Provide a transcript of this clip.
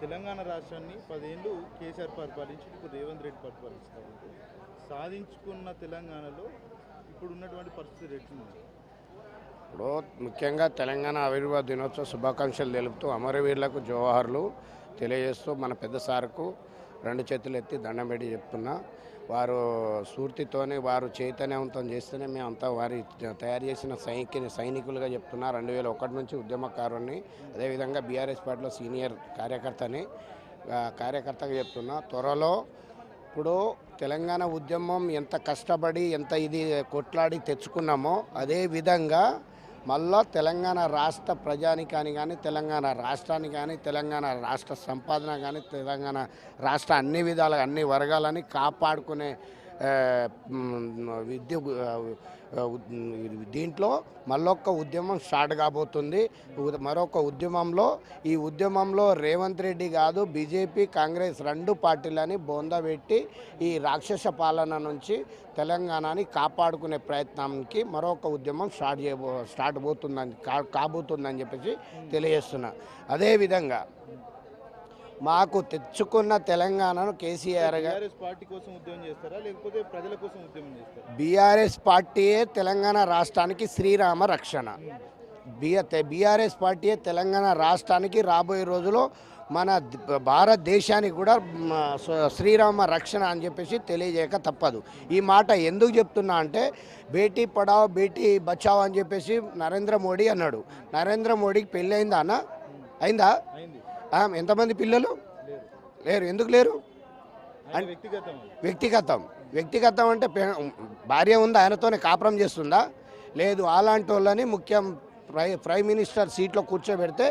తెలంగాణ రాష్ట్రాన్ని 10 ఏళ్ళు కేసీఆర్ పరిపాలించి ఇప్పుడు రేవంత్ రెడ్డి పరిపాలిస్తారు. సాధించుకున్న తెలంగాణలో ఇప్పుడు ఉన్నటువంటి పరిస్థితి ఎట్లుంది? ఇప్పుడు ముఖ్యంగా తెలంగాణ ఆవిర్భావ దినోత్సవ శుభాకాంక్షలు తెలుపుతూ అమరవీరులకు జోహార్లు తెలియజేస్తూ మన పెద్ద సార్కు 2 చేతులు ఎత్తి దండం పెట్టి చెప్తున్నా. వారు స్ఫూర్తితోనే వారు చైతన్యవంతం చేస్తేనే మేమంతా వారి తయారు చేసిన సైనికులుగా చెప్తున్నా. 2001 నుంచి ఉద్యమకారుని, అదేవిధంగా బీఆర్ఎస్ పార్టీలో సీనియర్ కార్యకర్తగా చెప్తున్నా. త్వరలో ఇప్పుడు తెలంగాణ ఉద్యమం ఎంత కష్టపడి ఎంత ఇది కొట్లాడి తెచ్చుకున్నామో అదే విధంగా మళ్ళా తెలంగాణ రాష్ట్ర ప్రజానికాని కానీ, తెలంగాణ రాష్ట్రాన్ని కానీ, తెలంగాణ రాష్ట్ర సంపాదన కానీ, తెలంగాణ రాష్ట్ర అన్ని విధాలుగా అన్ని వర్గాలని కాపాడుకునే దీంట్లో మళ్ళొక్క ఉద్యమం స్టార్ట్ కాబోతుంది. ఈ ఉద్యమంలో రేవంత్ రెడ్డి కాదు, బీజేపీ కాంగ్రెస్ 2 పార్టీలని బొందబెట్టి ఈ రాక్షస పాలన నుంచి తెలంగాణని కాపాడుకునే ప్రయత్నానికి మరొక ఉద్యమం కాబోతుందని చెప్పేసి తెలియజేస్తున్నా. అదేవిధంగా మాకు తెచ్చుకున్న తెలంగాణను కేసీఆర్ పార్టీ కోసం ఉద్యమం చేస్తారా లేకపోతే ప్రజల కోసం ఉద్యమం చేస్తారా? బీఆర్ఎస్ పార్టీయే తెలంగాణ రాష్ట్రానికి శ్రీరామ రక్షణ. బీఆర్ఎస్ పార్టీయే తెలంగాణ రాష్ట్రానికి రాబోయే రోజుల్లో మన భారతదేశానికి కూడా శ్రీరామ రక్షణ అని చెప్పేసి తెలియజేయక తప్పదు. ఈ మాట ఎందుకు చెప్తున్నా అంటే, బేటీ పడావ్ బేటీ బచావ్ అని చెప్పేసి నరేంద్ర మోడీ అన్నాడు. నరేంద్ర మోడీకి పెళ్ళి అయిందా అన్న? అయిందా? ఎంతమంది పిల్లలు లేరు? ఎందుకు లేరు? వ్యక్తిగతం అంటే భార్య ఉందా, ఆయనతోనే కాపురం చేస్తుందా? లేదు. అలాంటి వాళ్ళని ప్రైమ్ మినిస్టర్ సీట్లో కూర్చోబెడితే